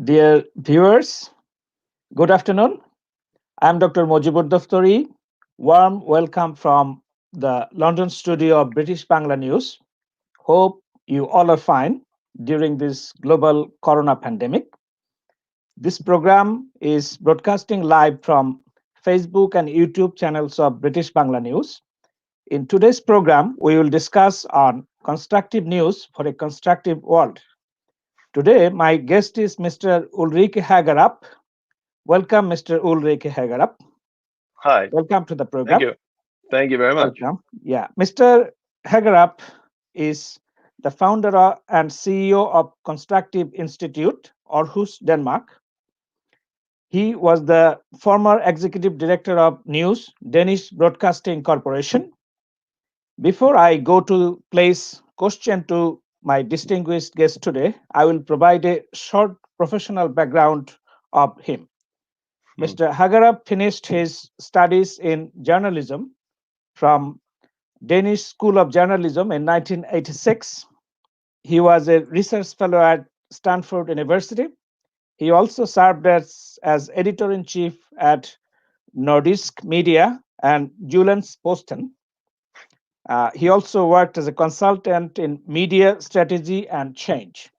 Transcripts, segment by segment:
Dear viewers, good afternoon. I'm Dr. Mojibur Doftori. Warm welcome from the London studio of British Bangla News. Hope you all are fine during this global corona pandemic. This program is broadcasting live from Facebook and YouTube channels of British Bangla News. In today's program, we will discuss on constructive news for a constructive world. Today, my guest is Mr. Ulrik Haagerup. Welcome, Mr. Ulrik Haagerup. Hi. Welcome to the Thank program. you. Thank you very much. Welcome. Yeah, Mr. Haagerup is the founder and CEO of Constructive Institute, Aarhus, Denmark. He was the former executive director of News, Danish Broadcasting Corporation. Before I go to place question to my distinguished guest today, I will provide a short professional background of him. Mr. Haagerup finished his studies in journalism from Danish School of Journalism in 1986. He was a research fellow at Stanford University. He also served as editor-in-chief at Nordisk Media and Jyllands-Posten. He also worked as a consultant in media strategy and change.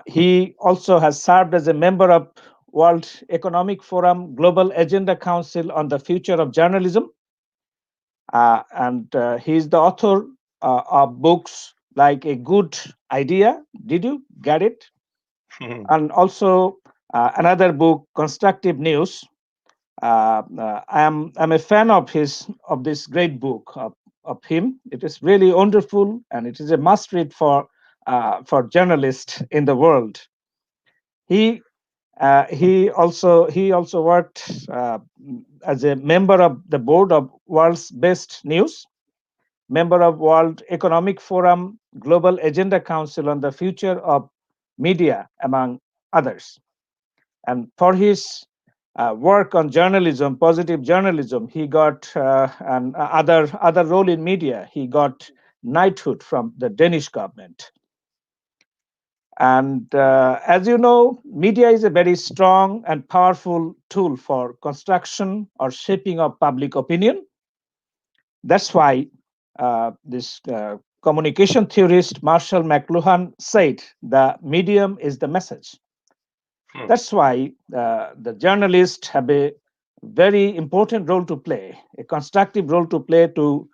He also has served as a member of World Economic Forum Global Agenda Council on the Future of Journalism. And he is the author of books like A Good Idea. Did you get it? And also another book, Constructive News. I'm a fan of this great book of him. It is really wonderful, and it is a must read for journalists in the world. He also worked as a member of the board of World's Best News, member of World Economic Forum Global Agenda Council on the Future of Media, among others. And for his work on journalism, positive journalism, he got other role in media. He got knighthood from the Danish government. And as you know, media is a very strong and powerful tool for construction or shaping of public opinion. That's why this communication theorist Marshall McLuhan said the medium is the message. That's why the journalists have a very important role to play, a constructive role to play to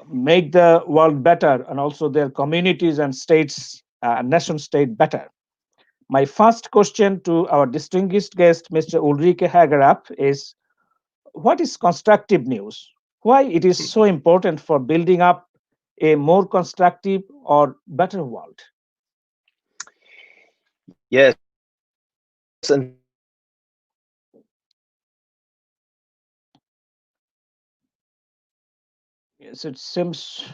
make the world better and also their communities and states, nation state better. My first question to our distinguished guest, Mr. Ulrik Haagerup, is what is constructive news? Why it is so important for building up a more constructive or better world? Yes, and Yes, it seems.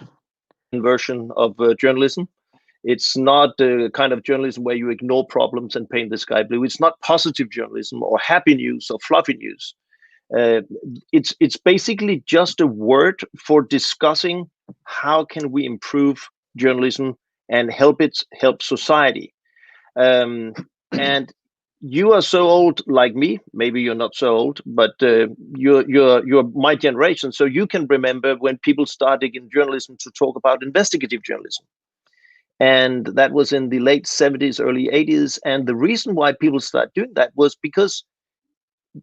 version of journalism. It's not the kind of journalism where you ignore problems and paint the sky blue. It's not positive journalism or happy news or fluffy news. It's basically just a word for discussing how can we improve journalism and help society. And you are so old like me. Maybe you're not so old, but you're my generation. So you can remember when people started in journalism to talk about investigative journalism. And that was in the late 70s, early 80s. And the reason why people started doing that was because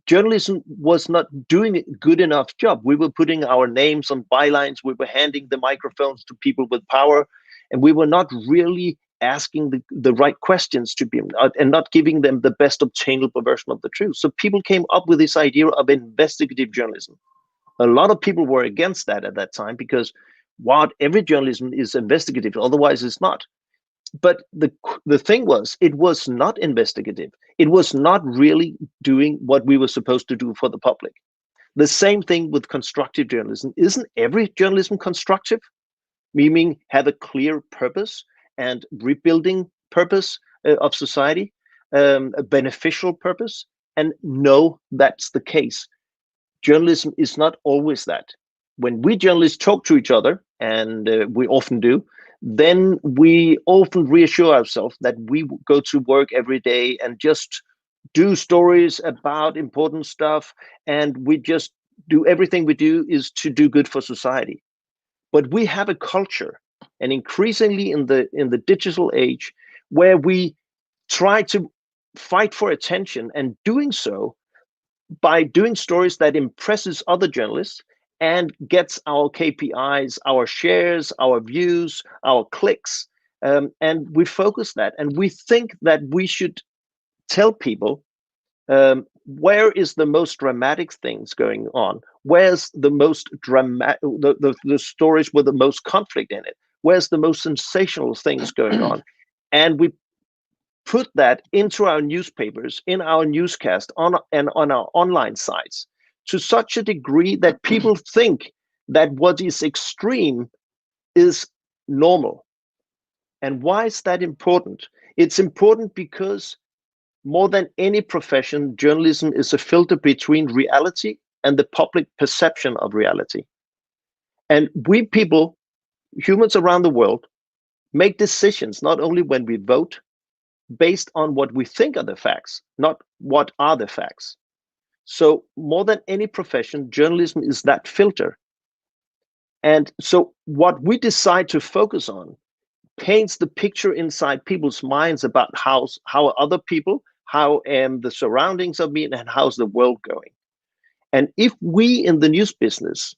journalism was not doing a good enough job. We were putting our names on bylines. We were handing the microphones to people with power. And we were not really asking the right questions to them and not giving them the best obtainable version of the truth. So people came up with this idea of investigative journalism. A lot of people were against that at that time because every journalism is investigative, otherwise it's not. But the thing was, it was not investigative. It was not really doing what we were supposed to do for the public. The same thing with constructive journalism. Isn't every journalism constructive? Meaning have a clear purpose and rebuilding purpose of society, a beneficial purpose? And no, that's the case. Journalism is not always that. When we journalists talk to each other, and we often do, then we often reassure ourselves that we go to work every day and just do stories about important stuff, and we just do everything we do is to do good for society. But we have a culture, and increasingly in the digital age, where we try to fight for attention, and doing so by doing stories that impresses other journalists and gets our KPIs, our shares, our views, our clicks, and we focus that, and we think that we should tell people where is the most dramatic things going on, where's the most dramatic, the stories with the most conflict in it, where's the most sensational things going on, and we put that into our newspapers, in our newscast, and on our online sites, to such a degree that people think that what is extreme is normal. And why is that important? It's important because more than any profession, journalism is a filter between reality and the public perception of reality. And we people, humans around the world, make decisions not only when we vote, based on what we think are the facts, not what are the facts. So more than any profession, journalism is that filter. And so what we decide to focus on paints the picture inside people's minds about how other people, how the surroundings of me, and how's the world going. And if we in the news business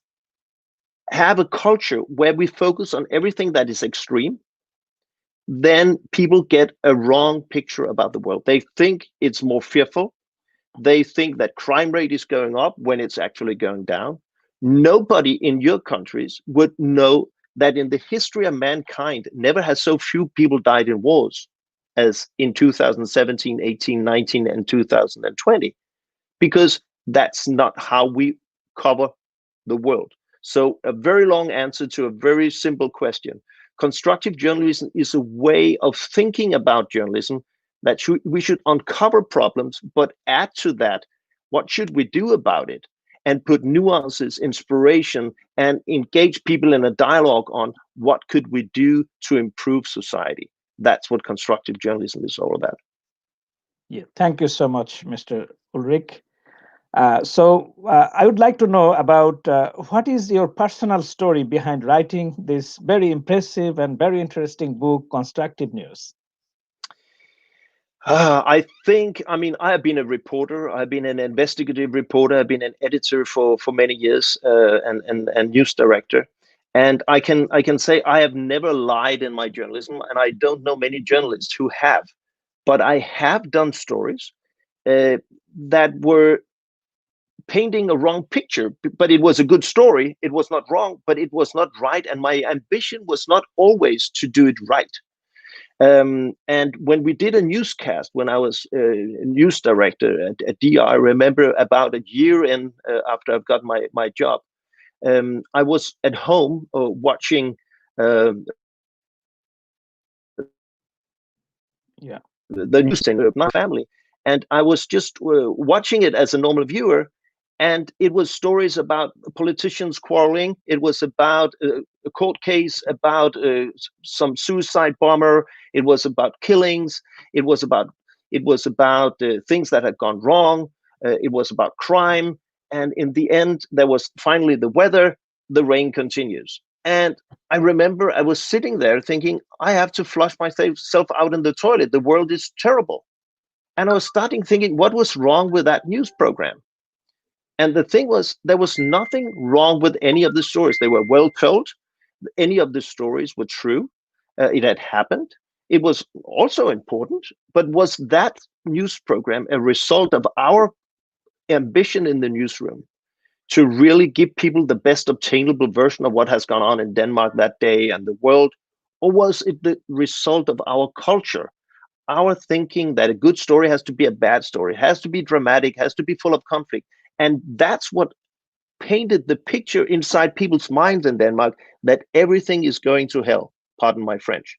have a culture where we focus on everything that is extreme, then people get a wrong picture about the world. They think it's more fearful. They think that crime rate is going up when it's actually going down. Nobody in your countries would know that in the history of mankind, never has so few people died in wars as in 2017, 18, 19, and 2020, because that's not how we cover the world. So a very long answer to a very simple question. Constructive journalism is a way of thinking about journalism that we should uncover problems, but add to that, what should we do about it? And put nuances, inspiration, and engage people in a dialogue on what could we do to improve society. That's what constructive journalism is all about. Yeah, thank you so much, Mr. Ulrik. I would like to know about what is your personal story behind writing this very impressive and very interesting book, Constructive News? I think, I have been a reporter. I've been an investigative reporter. I've been an editor for many years, and news director. And I can say I have never lied in my journalism, and I don't know many journalists who have. But I have done stories that were painting a wrong picture, but it was a good story. It was not wrong, but it was not right. And my ambition was not always to do it right. And when we did a newscast, when I was news director at DR, I remember about a year in after I've got my job, I was at home watching the news thing of my family, and I was just watching it as a normal viewer. And it was stories about politicians quarreling. It was about a court case, about some suicide bomber. It was about killings. It was about things that had gone wrong. It was about crime. And in the end, there was finally the weather. The rain continues. And I remember I was sitting there thinking, I have to flush myself out in the toilet. The world is terrible. And I was starting thinking, what was wrong with that news program? And the thing was, there was nothing wrong with any of the stories. They were well told. Any of the stories were true. It had happened. It was also important, but was that news program a result of our ambition in the newsroom to really give people the best obtainable version of what has gone on in Denmark that day and the world? Or was it the result of our culture, our thinking that a good story has to be a bad story, has to be dramatic, has to be full of conflict? And that's what painted the picture inside people's minds in Denmark, that everything is going to hell, pardon my French.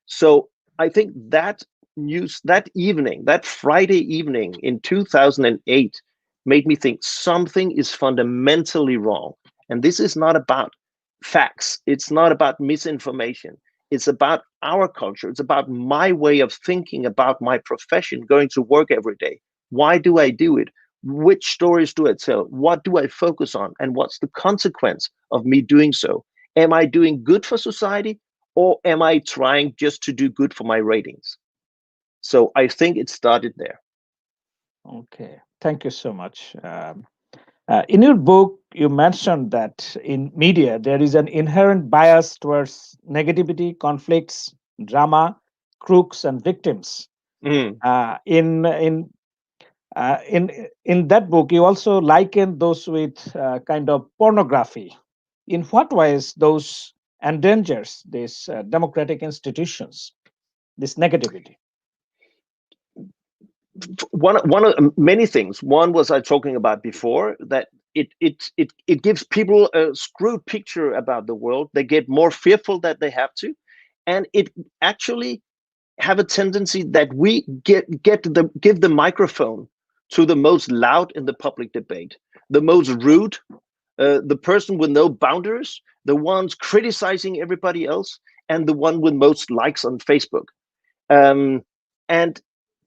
So I think that news, that evening, that Friday evening in 2008, made me think something is fundamentally wrong. And this is not about facts. It's not about misinformation. It's about our culture. It's about my way of thinking about my profession, going to work every day. Why do I do it? Which stories do I tell? What do I focus on? And what's the consequence of me doing so? Am I doing good for society, or am I trying just to do good for my ratings? So I think it started there. Okay, thank you so much. In your book, you mentioned that in media there is an inherent bias towards negativity, conflicts, drama, crooks, and victims. Mm. Uh, in in in that book, you also liken those with kind of pornography. In what ways those endangers these democratic institutions, this negativity? One of many things. One was I talking about before, that it gives people a screwed picture about the world. They get more fearful that they have to, and it actually have a tendency that we give the microphone to the most loud in the public debate, the most rude, the person with no boundaries, the ones criticizing everybody else, and the one with most likes on Facebook. Um, and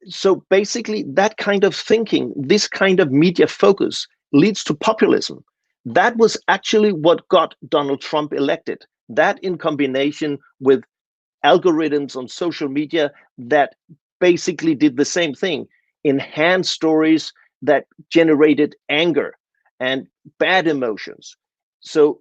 so basically, that kind of thinking, this kind of media focus, leads to populism. That was actually what got Donald Trump elected. That, in combination with algorithms on social media that basically did the same thing, enhanced stories that generated anger and bad emotions. So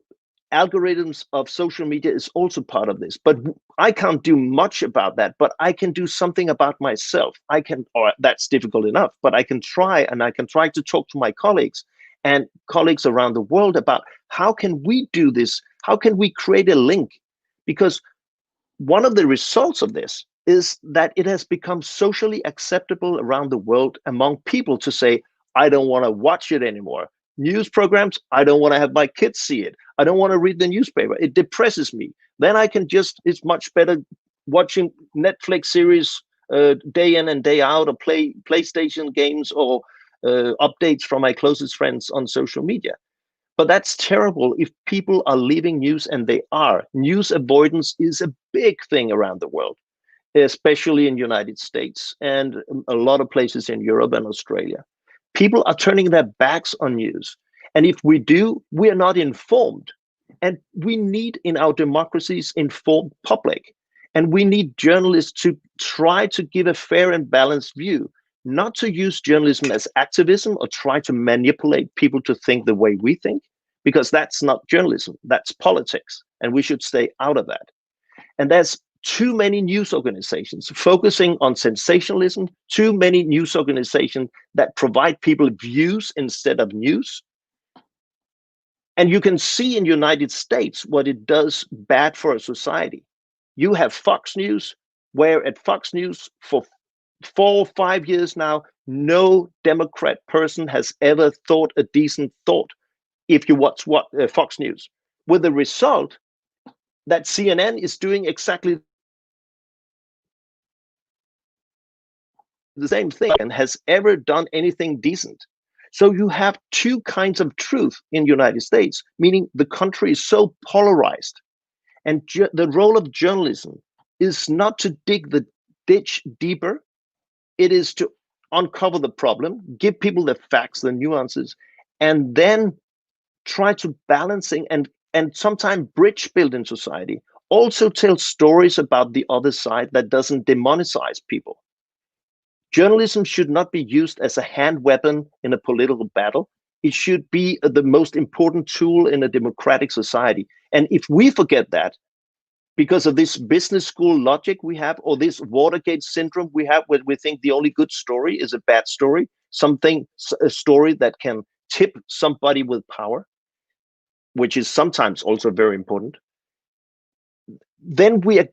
algorithms of social media is also part of this, but I can't do much about that, but I can do something about myself. I can, or that's difficult enough, but I can try, and I can try to talk to my colleagues and colleagues around the world about how can we do this? How can we create a link? Because one of the results of this is that it has become socially acceptable around the world among people to say, I don't want to watch it anymore. News programs, I don't want to have my kids see it. I don't want to read the newspaper. It depresses me. Then I can just, it's much better watching Netflix series day in and day out, or play PlayStation games, or updates from my closest friends on social media. But that's terrible if people are leaving news, and they are. News avoidance is a big thing around the world, especially in the United States and a lot of places in Europe and Australia. People are turning their backs on news. And if we do, we are not informed. And we need, in our democracies, informed public. And we need journalists to try to give a fair and balanced view, not to use journalism as activism or try to manipulate people to think the way we think, because that's not journalism, that's politics. And we should stay out of that. And there's too many news organizations focusing on sensationalism, too many news organizations that provide people views instead of news. And you can see in the United States what it does bad for a society. You have Fox News, where at Fox News for 4 or 5 years now, no Democrat person has ever thought a decent thought if you watch Fox News. With the result that CNN is doing exactly the same thing and has ever done anything decent. So you have two kinds of truth in the United States, meaning the country is so polarized. And the role of journalism is not to dig the ditch deeper, it is to uncover the problem, give people the facts, the nuances, and then try to balancing and sometimes bridge build in society. Also tell stories about the other side that doesn't demonize people. Journalism should not be used as a hand weapon in a political battle. It should be the most important tool in a democratic society. And if we forget that, because of this business school logic we have, or this Watergate syndrome we have, where we think the only good story is a bad story, a story that can tip somebody with power, which is sometimes also very important, then we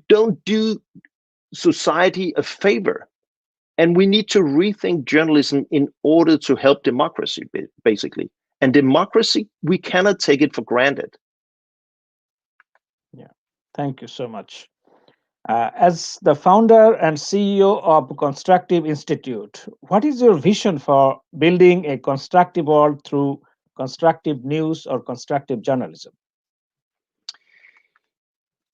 don't do society a favor. And we need to rethink journalism in order to help democracy, basically. And democracy, we cannot take it for granted. Yeah, thank you so much. As the founder and CEO of Constructive Institute, what is your vision for building a constructive world through constructive news or constructive journalism?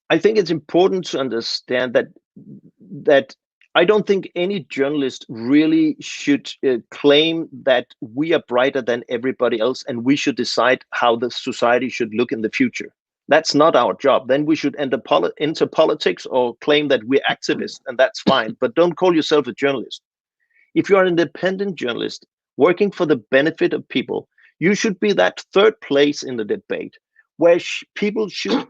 I think it's important to understand that I don't think any journalist really should claim that we are brighter than everybody else and we should decide how the society should look in the future. That's not our job. Then we should enter politics or claim that we're activists, and that's fine. But don't call yourself a journalist. If you're an independent journalist working for the benefit of people, you should be that third place in the debate where people should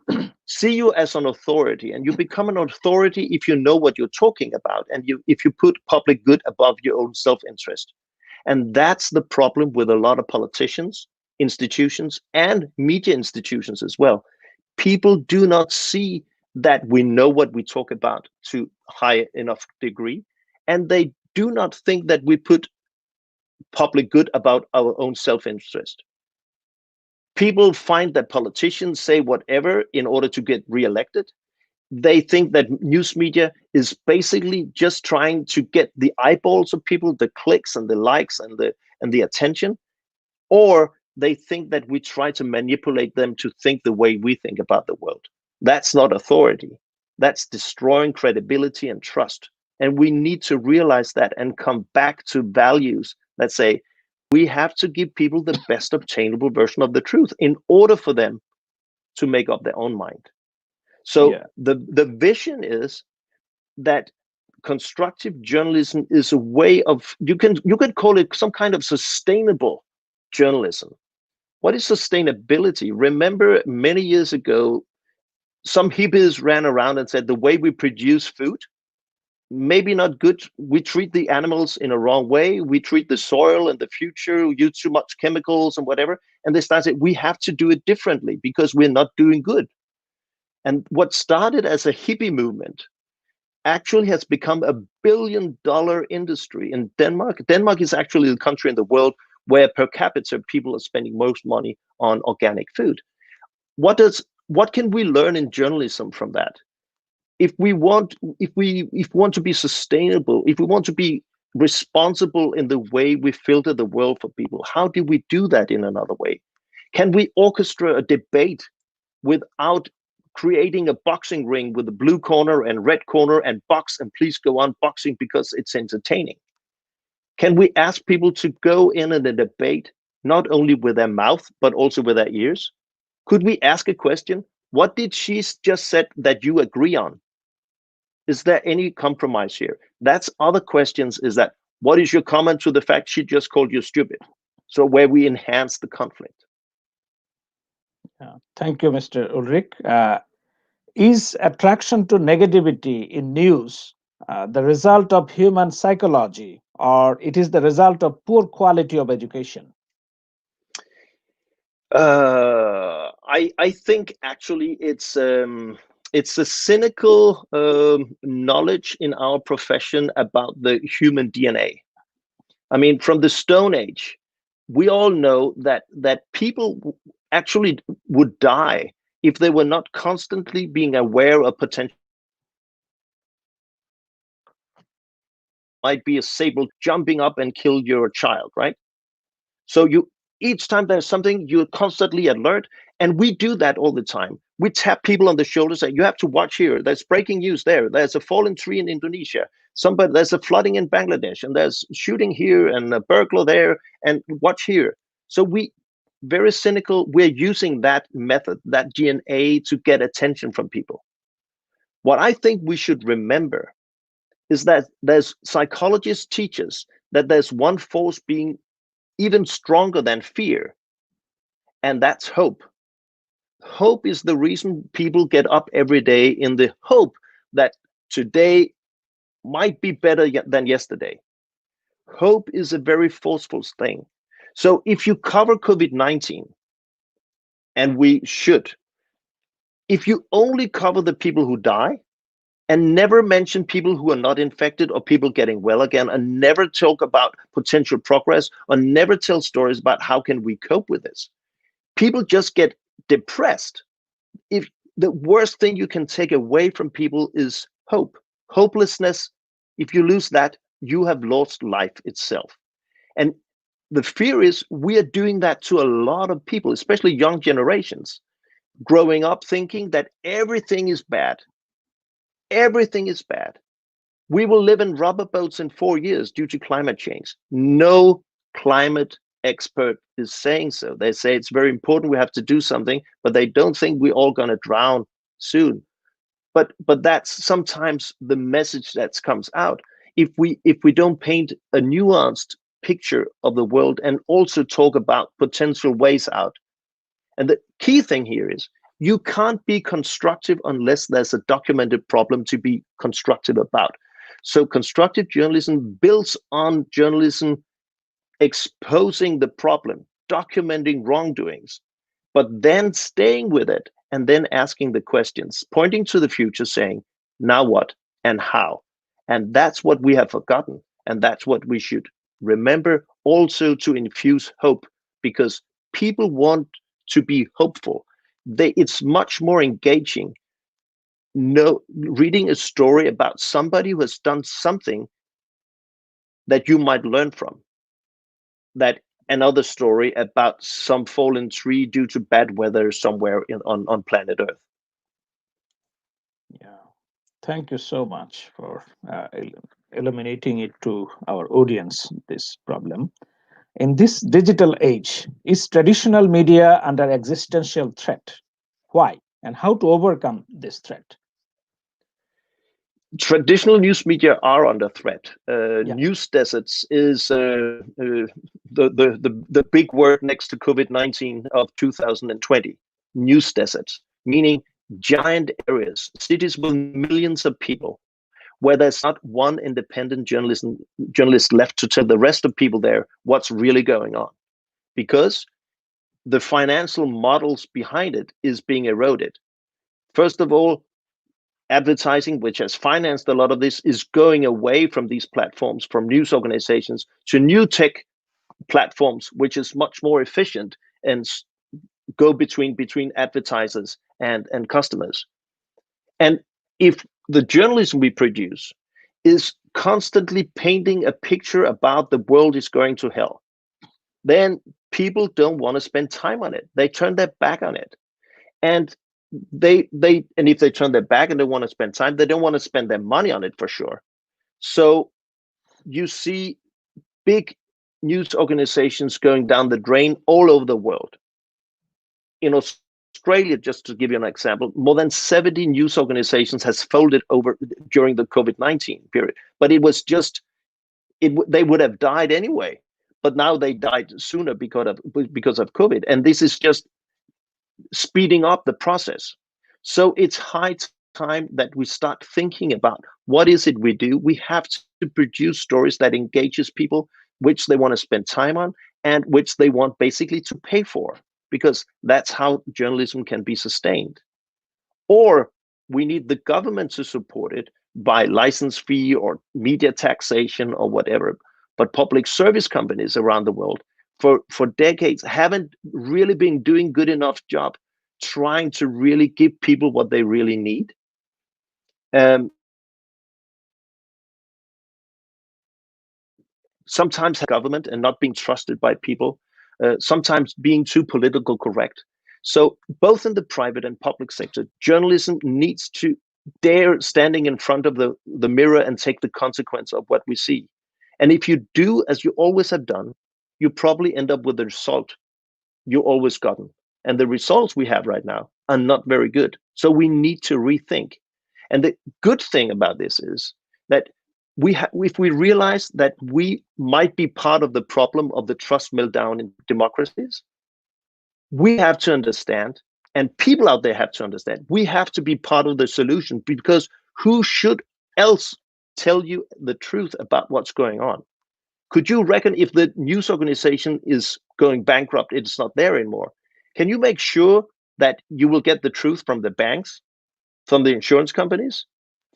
see you as an authority, and you become an authority if you know what you're talking about, and if you put public good above your own self-interest. And that's the problem with a lot of politicians, institutions, and media institutions as well. People do not see that we know what we talk about to high enough degree, and they do not think that we put public good about our own self-interest. People find that politicians say whatever in order to get reelected. They think that news media is basically just trying to get the eyeballs of people, the clicks and the likes and the attention, or they think that we try to manipulate them to think the way we think about the world. That's not authority. That's destroying credibility and trust. And we need to realize that and come back to values that say we have to give people the best obtainable version of the truth in order for them to make up their own mind. So Yeah. the vision is that constructive journalism is a way of, you can call it some kind of sustainable journalism. What is sustainability? Remember many years ago, some hippies ran around and said the way we produce food, maybe not good. We treat the animals in a wrong way. We treat the soil and the future, use too much chemicals and whatever. And they started, we have to do it differently because we're not doing good. And what started as a hippie movement actually has become a $1 billion industry in Denmark. Denmark is actually the country in the world where per capita people are spending most money on organic food. What can we learn in journalism from that? If we want to be sustainable, if we want to be responsible in the way we filter the world for people, how do we do that in another way? Can we orchestrate a debate without creating a boxing ring with a blue corner and red corner and box and please go on boxing because it's entertaining? Can we ask people to go in a debate not only with their mouth but also with their ears? Could we ask a question? What did she just said that you agree on? Is there any compromise here? That's other questions. Is that what is your comment to the fact she just called you stupid? So where we enhance the conflict. Thank you, Mr. Ulrik. Is attraction to negativity in news the result of human psychology, or it is the result of poor quality of education? I think actually it's a cynical knowledge in our profession about the human DNA. I mean, from the Stone Age, we all know that people actually would die if they were not constantly being aware of potential. Might be a saber jumping up and kill your child, right? So each time there's something, you're constantly alert. And we do that all the time. We tap people on the shoulders and you have to watch here. There's breaking news there. There's a fallen tree in Indonesia. There's a flooding in Bangladesh, and there's shooting here and a burglar there, and watch here. So very cynical, we're using that method, that DNA, to get attention from people. What I think we should remember is that there's psychologists teach us that there's one force being even stronger than fear, and that's hope. Hope is the reason people get up every day, in the hope that today might be better than yesterday. Hope is a very forceful thing. So if you cover COVID-19, and we should, if you only cover the people who die and never mention people who are not infected or people getting well again, and never talk about potential progress, or never tell stories about how can we cope with this, people just get depressed. If the worst thing you can take away from people is hope, hopelessness, if you lose that, you have lost life itself. And the fear is we are doing that to a lot of people, especially young generations. growing up thinking that everything is bad. Everything is bad. We will live in rubber boats in 4 years due to climate change. No climate expert is saying so. They say it's very important, we have to do something, but they don't think we're all going to drown soon. But that's sometimes the message that comes out. If we don't paint a nuanced picture of the world and also talk about potential ways out. And the key thing here is you can't be constructive unless there's a documented problem to be constructive about. So constructive journalism builds on journalism exposing the problem, documenting wrongdoings, but then staying with it and then asking the questions, pointing to the future, saying, now what and how? And that's what we have forgotten. And that's what we should remember, also to infuse hope, because people want to be hopeful. It's much more engaging reading a story about somebody who has done something that you might learn from, that another story about some fallen tree due to bad weather somewhere on planet Earth. Yeah. Thank you so much for illuminating it to our audience, this problem. In this digital age, is traditional media under existential threat? Why? And how to overcome this threat? Traditional news media are under threat. Yeah. News deserts is the big word next to COVID-19 of 2020. News deserts, meaning giant areas, cities with millions of people, where there's not one independent journalist left to tell the rest of people there what's really going on, because the financial models behind it is being eroded. First of all, advertising, which has financed a lot of this, is going away from these platforms, from news organizations, to new tech platforms, which is much more efficient and go between advertisers and customers. And if the journalism we produce is constantly painting a picture about the world is going to hell, then people don't want to spend time on it. They turn their back on it. And if they turn their back and they want to spend time, they don't want to spend their money on it for sure. So you see big news organizations going down the drain all over the world. In Australia, just to give you an example, more than 70 news organizations has folded over during the COVID-19 period. But it was just, they would have died anyway. But now they died sooner because of COVID. And this is just speeding up the process. So it's high time that we start thinking about what is it we do. We have to produce stories that engages people, which they want to spend time on and which they want basically to pay for, because that's how journalism can be sustained. Or we need the government to support it by license fee or media taxation or whatever. But public service companies around the world for decades haven't really been doing good enough job trying to really give people what they really need. Sometimes government and not being trusted by people, sometimes being too political correct. So both in the private and public sector, journalism needs to dare standing in front of the mirror and take the consequence of what we see. And if you do as you always have done, you probably end up with the result you always gotten. And the results we have right now are not very good. So we need to rethink. And the good thing about this is that if we realize that we might be part of the problem of the trust meltdown in democracies, we have to understand, and people out there have to understand, we have to be part of the solution, because who should else tell you the truth about what's going on? Could you reckon if the news organization is going bankrupt, it's not there anymore? Can you make sure that you will get the truth from the banks, from the insurance companies,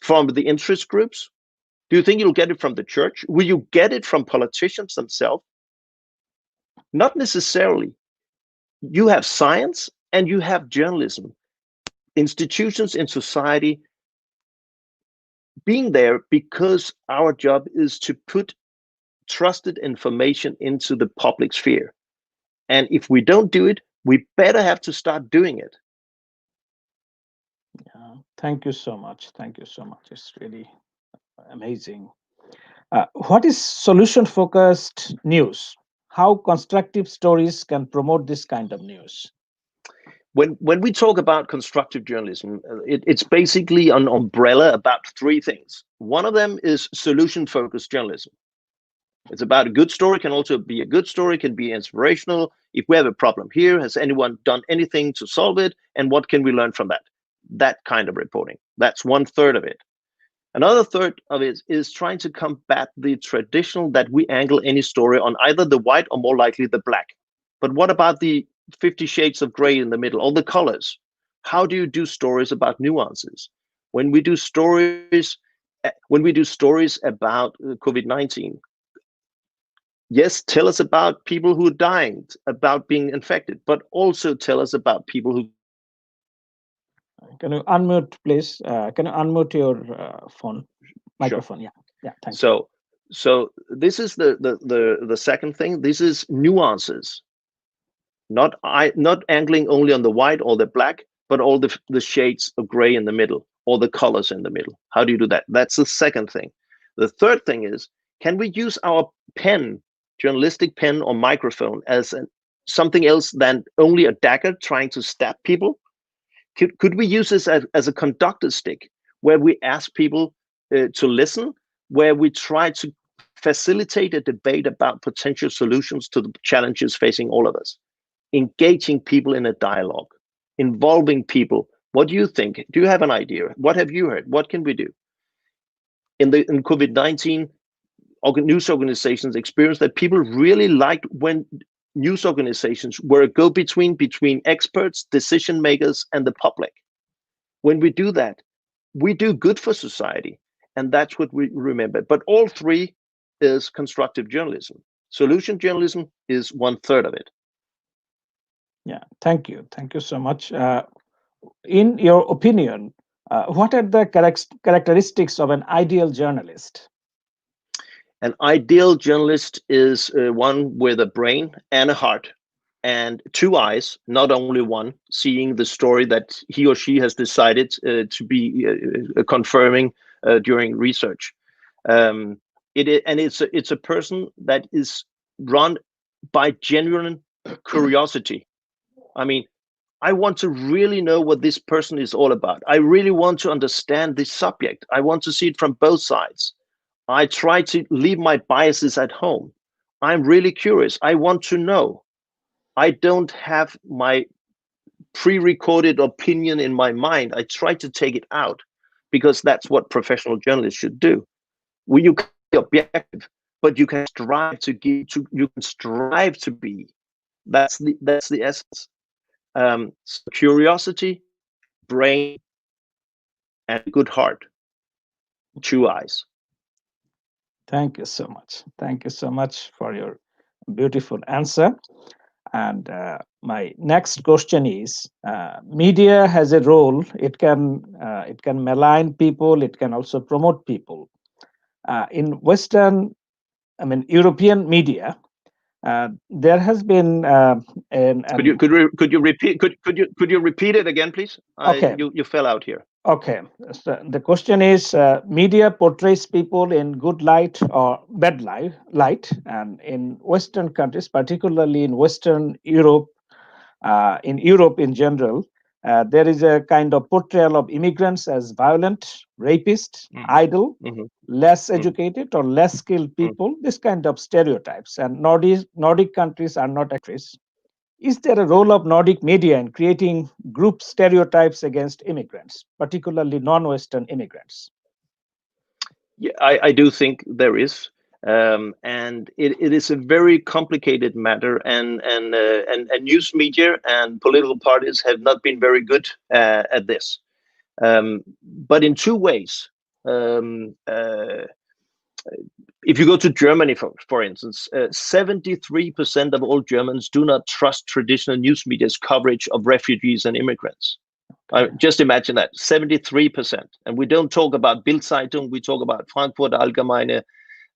from the interest groups? Do you think you'll get it from the church? Will you get it from politicians themselves? Not necessarily. You have science and you have journalism. Institutions in society being there because our job is to put trusted information into the public sphere. And if we don't do it, we better have to start doing it. Thank you so much. Thank you so much. It's really amazing. What is solution focused news? How constructive stories can promote this kind of news? When we talk about constructive journalism, it's basically an umbrella about three things. One of them is solution focused journalism. It's about a good story, can also be a good story, can be inspirational. If we have a problem here, has anyone done anything to solve it? And what can we learn from that? That kind of reporting. That's 1/3 of it. Another third of it is trying to combat the traditional that we angle any story on either the white or more likely the black. But what about the 50 shades of gray in the middle, all the colors? How do you do stories about nuances? When we do stories, about COVID-19, yes, tell us about people who are dying, about being infected, but also tell us about people who. Can you unmute, please? Can you unmute your phone microphone? Sure. Yeah. Thank you. So this is the second thing. This is nuances, not angling only on the white or the black, but all the shades of gray in the middle, or the colors in the middle. How do you do that? That's the second thing. The third thing is, can we use our pen, journalistic pen or microphone, as something else than only a dagger trying to stab people? Could we use this as a conductor stick, where we ask people to listen, where we try to facilitate a debate about potential solutions to the challenges facing all of us, engaging people in a dialogue, involving people. What do you think? Do you have an idea? What have you heard? What can we do? In COVID-19, news organizations experienced that people really liked when news organizations were a go-between between experts, decision makers, and the public. When we do that, we do good for society, and that's what we remember. But all three is constructive journalism. Solution journalism is 1/3 of it. Yeah, thank you so much. In your opinion, what are the characteristics of an ideal journalist? An ideal journalist is one with a brain and a heart and two eyes, not only one, seeing the story that he or she has decided to be confirming during research. It's a person that is run by genuine curiosity. I mean, I want to really know what this person is all about. I really want to understand this subject. I want to see it from both sides. I try to leave my biases at home. I'm really curious. I want to know. I don't have my pre-recorded opinion in my mind. I try to take it out, because that's what professional journalists should do. You can be objective, but you can strive to be. That's the essence. So curiosity, brain, and good heart. Two eyes. Thank you so much. Thank you so much for your beautiful answer. And my next question is: media has a role. It can malign people. It can also promote people. In Western, European media, there has been Could you repeat it again, please? Okay. You fell out here. Okay. So the question is, media portrays people in good light or bad light, and in Western countries, particularly in Western Europe, in Europe in general, there is a kind of portrayal of immigrants as violent, rapist, idle, less educated or less skilled people. This kind of stereotypes, and Nordic countries are not actress. Is there a role of Nordic media in creating group stereotypes against immigrants, particularly non-Western immigrants? Yeah, I do think there is, and it is a very complicated matter, and news media and political parties have not been very good at this. But in two ways. If you go to Germany, for instance, 73% of all Germans do not trust traditional news media's coverage of refugees and immigrants. Just imagine that, 73%. And we don't talk about Bild Zeitung, we talk about Frankfurt Allgemeine,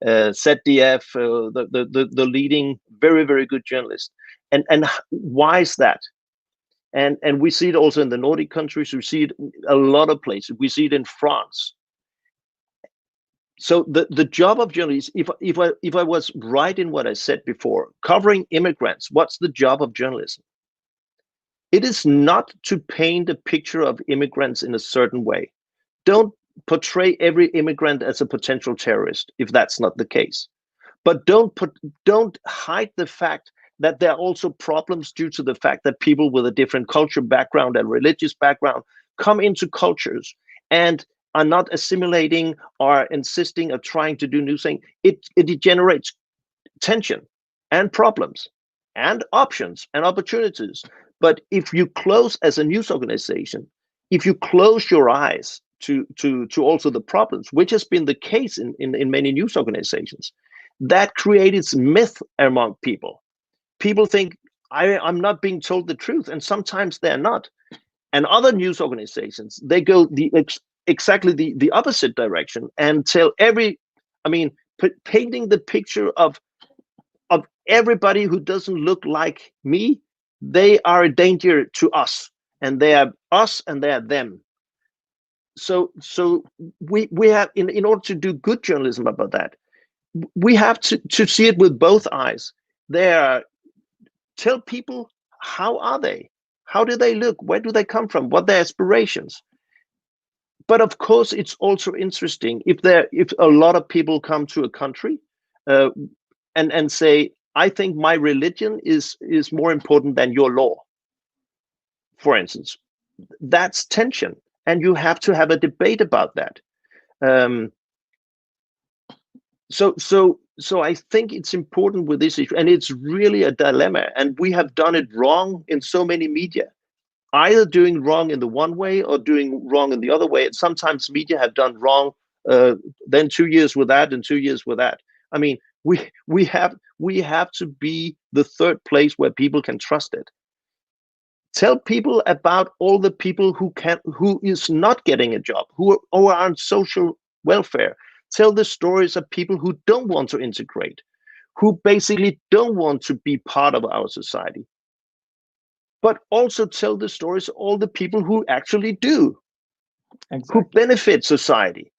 ZDF, the leading, very, very good journalists. And why is that? And we see it also in the Nordic countries. We see it in a lot of places. We see it in France. So the job of journalists, if I was right in what I said before, covering immigrants, what's the job of journalism? It is not to paint a picture of immigrants in a certain way. Don't portray every immigrant as a potential terrorist if that's not the case. But don't hide the fact that there are also problems due to the fact that people with a different culture background and religious background come into cultures and are not assimilating or insisting or trying to do new things. It generates tension and problems and options and opportunities. But if you close as a news organization, if you close your eyes to also the problems, which has been the case in many news organizations, that creates myth among people. People think I'm not being told the truth, and sometimes they're not. And other news organizations, they go exactly the opposite direction and tell painting the picture of everybody who doesn't look like me. They are a danger to us, and they are us and they are them. So we have, in order to do good journalism about that, we have to see it with both eyes. Tell people, how are they? How do they look? Where do they come from? What are their aspirations? But of course, it's also interesting if a lot of people come to a country and say, I think my religion is more important than your law, for instance. That's tension, and you have to have a debate about that. So I think it's important with this issue, and it's really a dilemma. And we have done it wrong in so many media, either doing wrong in the one way or doing wrong in the other way. And sometimes media have done wrong, then 2 years with that and 2 years with that. I mean, we have to be the third place where people can trust it. Tell people about all the people who is not getting a job, who are on social welfare. Tell the stories of people who don't want to integrate, who basically don't want to be part of our society. But also tell the stories of all the people who actually do, exactly, who benefit society.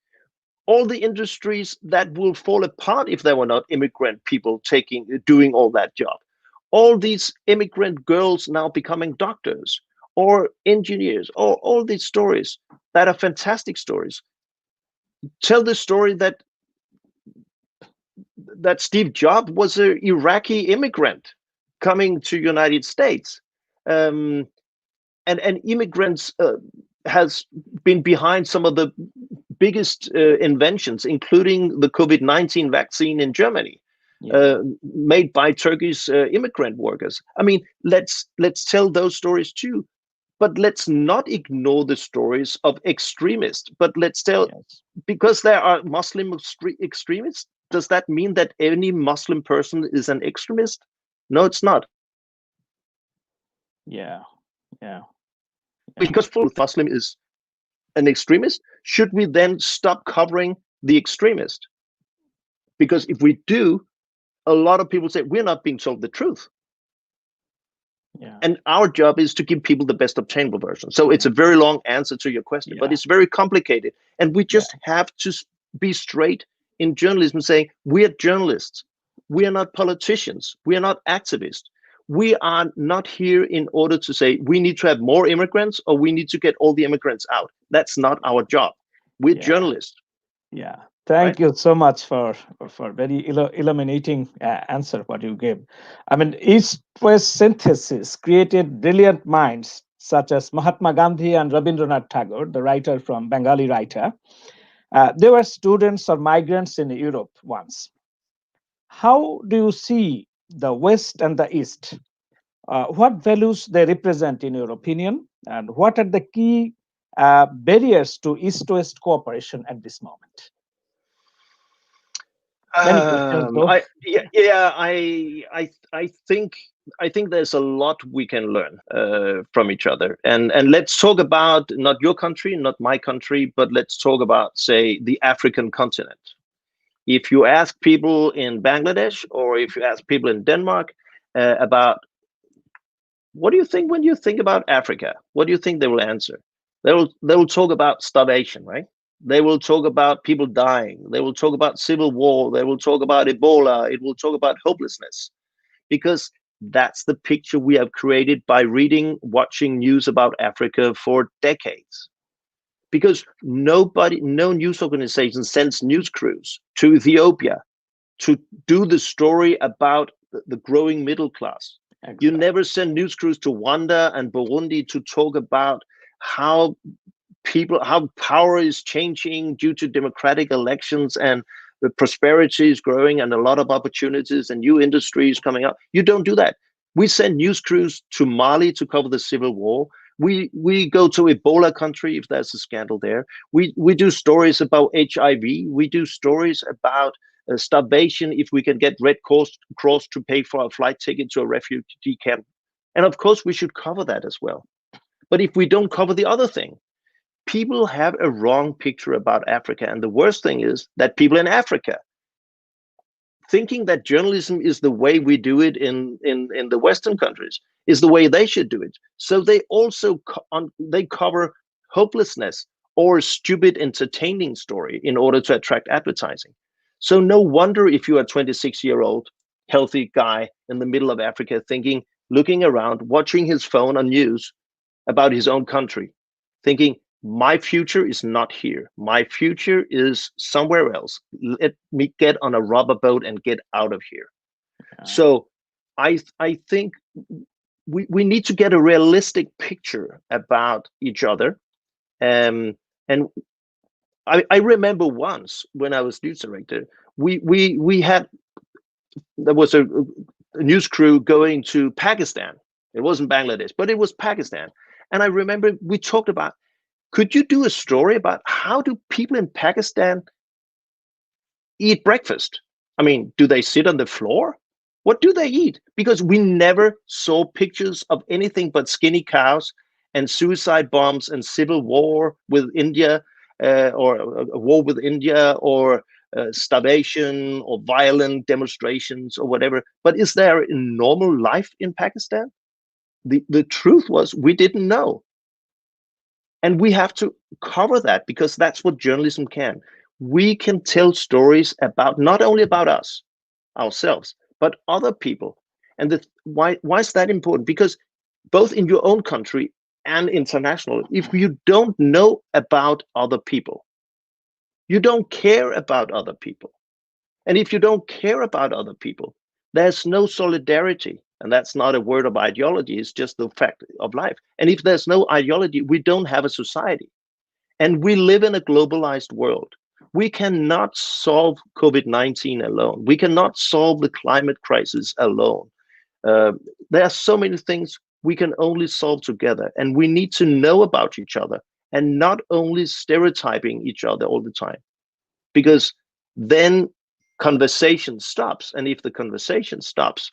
All the industries that will fall apart if there were not immigrant people doing all that job. All these immigrant girls now becoming doctors or engineers, or all these stories that are fantastic stories. Tell the story that Steve Jobs was an Iraqi immigrant coming to United States. And immigrants has been behind some of the biggest inventions, including the COVID-19 vaccine in Germany, made by Turkish immigrant workers. I mean, let's tell those stories too, but let's not ignore the stories of extremists. But let's tell, because there are Muslim extremists, does that mean that any Muslim person is an extremist? No, it's not. Yeah. Because full Muslim is an extremist, should we then stop covering the extremist? Because if we do, a lot of people say we're not being told the truth. And our job is to give people the best obtainable version. So it's a very long answer to your question, but it's very complicated. And we just have to be straight in journalism, saying we're journalists. We are not politicians. We are not activists. We are not here in order to say we need to have more immigrants or we need to get all the immigrants out. That's not our job. We're journalists. Yeah. Thank you so much for very illuminating answer what you gave. I mean, East-West synthesis created brilliant minds such as Mahatma Gandhi and Rabindranath Tagore, the writer from Bengali writer. They were students or migrants in Europe once. How do you see the West and the East? What values they represent in your opinion, and what are the key barriers to East-West cooperation at this moment? Many questions, though. I think there's a lot we can learn from each other, and let's talk about not your country, not my country, but let's talk about, say, the African continent. If you ask people in Bangladesh or if you ask people in Denmark about what do you think when you think about Africa? What do you think they will answer? They will talk about starvation, right? They will talk about people dying. They will talk about civil war. They will talk about Ebola. It will talk about hopelessness, because that's the picture we have created by reading, watching news about Africa for decades. Because nobody, no news organization sends news crews to Ethiopia to do the story about the growing middle class. You Exactly. never send news crews to Rwanda and Burundi to talk about how how power is changing due to democratic elections, and the prosperity is growing and a lot of opportunities and new industries coming up. You don't do that. We send news crews to Mali to cover the civil war. We go to Ebola country if there's a scandal there. We do stories about HIV. We do stories about starvation if we can get Red Cross to pay for a flight ticket to a refugee camp. And of course, we should cover that as well. But if we don't cover the other thing, people have a wrong picture about Africa. And the worst thing is that people in Africa, thinking that journalism is the way we do it in the Western countries, is the way they should do it. So they also they cover hopelessness or stupid entertaining story in order to attract advertising. So no wonder if you're a 26-year-old healthy guy in the middle of Africa thinking, looking around, watching his phone on news about his own country, thinking, my future is not here. My future is somewhere else. Let me get on a rubber boat and get out of here. Yeah. So I think we need to get a realistic picture about each other. And I remember once when I was news director, we had, there was a news crew going to Pakistan. It wasn't Bangladesh, but it was Pakistan. And I remember we talked about, could you do a story about how do people in Pakistan eat breakfast? I mean, do they sit on the floor? What do they eat? Because we never saw pictures of anything but skinny cows and suicide bombs and civil war with India, or a war with India, or starvation or violent demonstrations or whatever. But is there a normal life in Pakistan? The truth was we didn't know. And we have to cover that, because that's what journalism can. We can tell stories about, not only about us, ourselves, but other people. And why is that important? Because both in your own country and international, if you don't know about other people, you don't care about other people. And if you don't care about other people, there's no solidarity. And that's not a word of ideology, it's just the fact of life. And if there's no ideology, we don't have a society. And we live in a globalized world. We cannot solve COVID-19 alone. We cannot solve the climate crisis alone. Uh, there are so many things we can only solve together. And we need to know about each other and not only stereotyping each other all the time. Because then conversation stops. And if the conversation stops,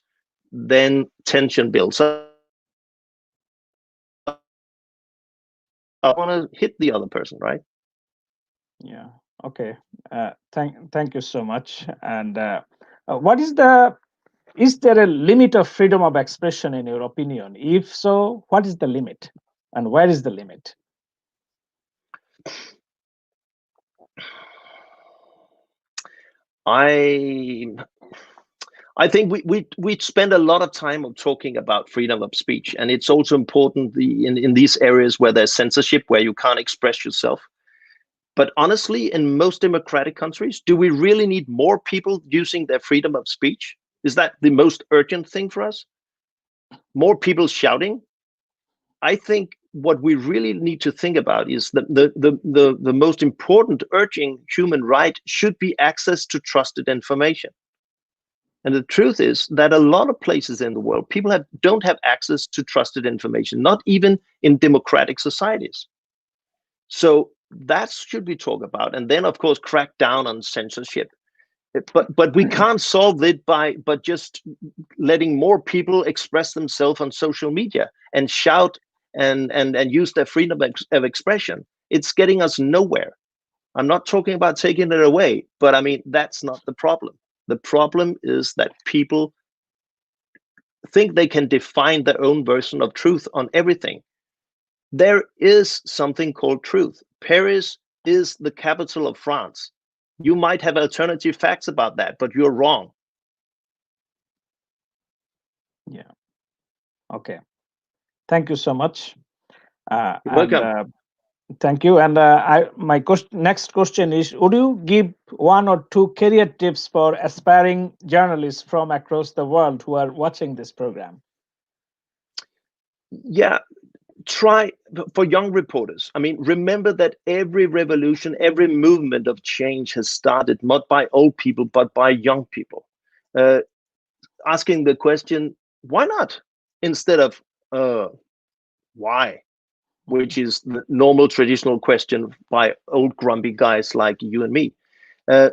then tension builds up. I want to hit the other person, right? Yeah. Okay. Thank you so much. And what is the is there a limit of freedom of expression in your opinion? If so, what is the limit, and where is the limit? I I think we spend a lot of time on talking about freedom of speech, and it's also important in these areas where there's censorship, where you can't express yourself. But honestly, in most democratic countries, do we really need more people using their freedom of speech? Is that the most urgent thing for us? More people shouting? I think what we really need to think about is that the most important urging human right should be access to trusted information. And the truth is that a lot of places in the world, people don't have access to trusted information, not even in democratic societies. So that should be talked about. And then, of course, crack down on censorship. But we can't solve it by but just letting more people express themselves on social media and shout and use their freedom of expression. It's getting us nowhere. I'm not talking about taking it away, but I mean, that's not the problem. The problem is that people think they can define their own version of truth on everything. There is something called truth. Paris is the capital of France. You might have alternative facts about that, but you're wrong. Yeah. Okay. Thank you so much. You're And welcome. thank you. And my next question is: would you give one or two career tips for aspiring journalists from across the world who are watching this program? Yeah, try for young reporters. I mean, remember that every revolution, every movement of change has started not by old people, but by young people. Uh, Asking the question, why not? Instead of why, which is the normal traditional question by old grumpy guys like you and me.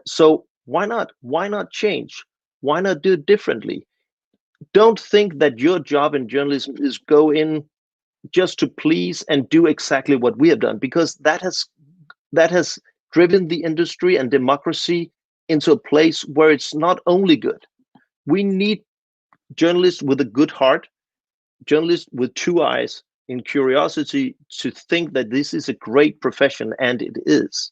So why not? Why not change? Why not do it differently? Don't think that your job in journalism is go in just to please and do exactly what we have done, because that has driven the industry and democracy into a place where it's not only good. We need journalists with a good heart, journalists with two eyes in curiosity to think that this is a great profession, and it is.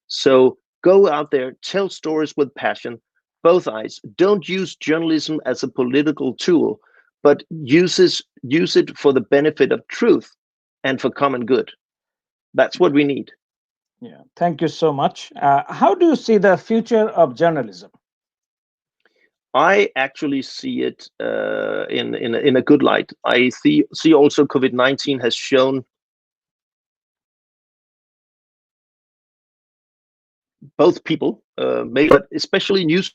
So go out there, tell stories with passion, both eyes. Don't use journalism as a political tool, but use it for the benefit of truth and for common good. That's what we need. Yeah. Thank you so much. How do you see the future of journalism? I actually see it in a good light. I see also COVID-19 has shown both people, maybe, but especially news.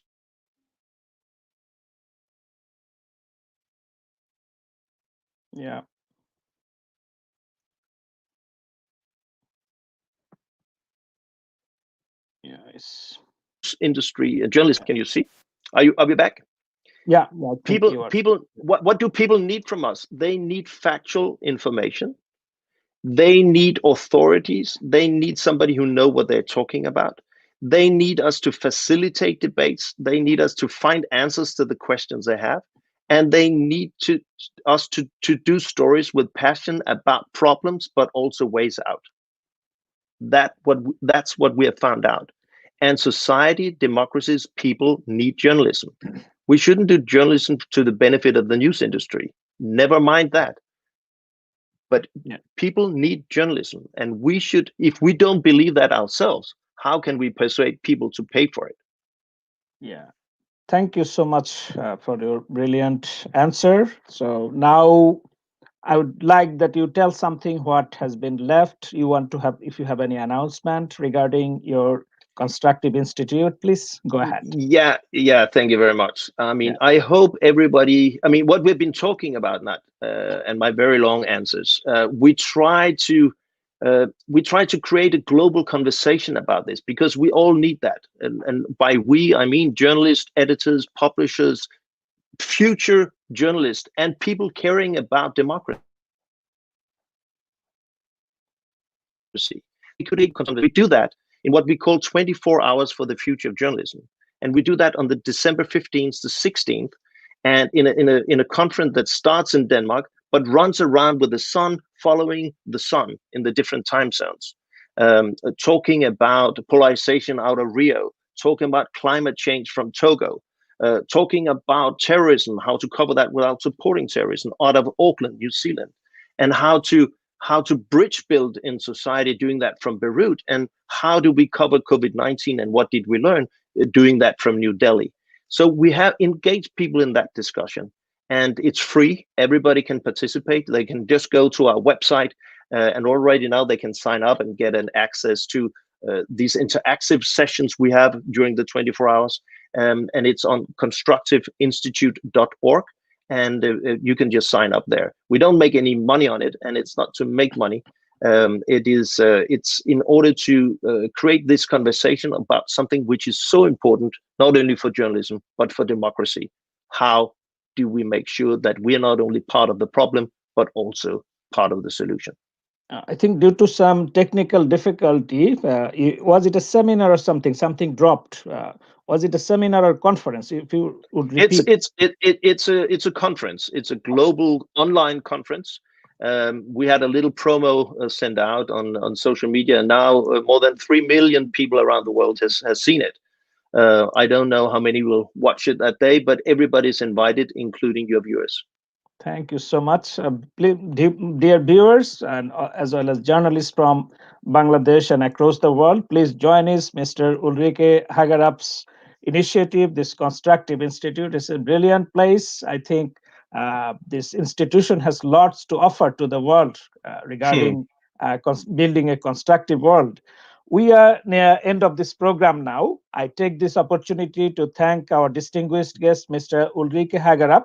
Yeah. Yeah. Industry journalists. Can you see? Are we back? Yeah. I think you are. People, what do people need from us? They need factual information. They need authorities. They need somebody who know what they're talking about. They need us to facilitate debates. They need us to find answers to the questions they have. And they need us to do stories with passion about problems, but also ways out. That's what we have found out. And society, democracies, people need journalism. We shouldn't do journalism to the benefit of the news industry. Never mind that. But Yeah. people need journalism, and we should. If we don't believe that ourselves, how can we persuade people to pay for it? Yeah. Thank you so much for your brilliant answer. So now I would like that you tell something what has been left. You want to have, if you have any announcement regarding your Constructive Institute, please go ahead. Yeah. Thank you very much. I mean, Yeah. I hope everybody. I mean, what we've been talking about, Nat, and my very long answers. We try to create a global conversation about this because we all need that. And by we, I mean journalists, editors, publishers, future journalists, and people caring about democracy. We do that in what we call 24 hours for the future of journalism. And we do that on the December 15th to 16th, and in a conference that starts in Denmark, but runs around with the sun following the sun in the different time zones. Talking about polarization out of Rio, talking about climate change from Togo, talking about terrorism, how to cover that without supporting terrorism out of Auckland, New Zealand, and how to bridge build in society doing that from Beirut, and how do we cover COVID-19 and what did we learn doing that from New Delhi. So we have engaged people in that discussion, and it's free. Everybody can participate. They can just go to our website, and already now they can sign up and get an access to these interactive sessions we have during the 24 hours. And it's on constructiveinstitute.org, and you can just sign up there. We don't make any money on it, and it's not to make money. It's in order to create this conversation about something which is so important, not only for journalism but for democracy. How do we make sure that we are not only part of the problem but also part of the solution? I think due to some technical difficulty, was it a seminar or something? Something dropped. Was it a seminar or conference? If you would It's repeat. it's it, it it's a conference. It's a global online conference. We had a little promo sent out on social media, and now more than 3 million people around the world has seen it. I don't know how many will watch it that day, but everybody's invited, including your viewers. Thank you so much, dear viewers, and as well as journalists from Bangladesh and across the world. Please join us, Mr. Ulrike Haagerup's initiative. This Constructive Institute is a brilliant place. I think this institution has lots to offer to the world Hmm. regarding building a constructive world. We are near end of this program now. I take this opportunity to thank our distinguished guest, Mr. Ulrike Haagerup,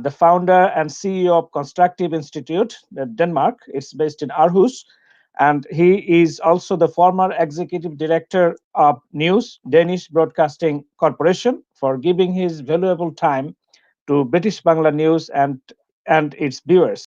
the founder and CEO of Constructive Institute, Denmark. It's based in Aarhus. And he is also the former executive director of News, Danish Broadcasting Corporation, for giving his valuable time to British Bangla News and its viewers.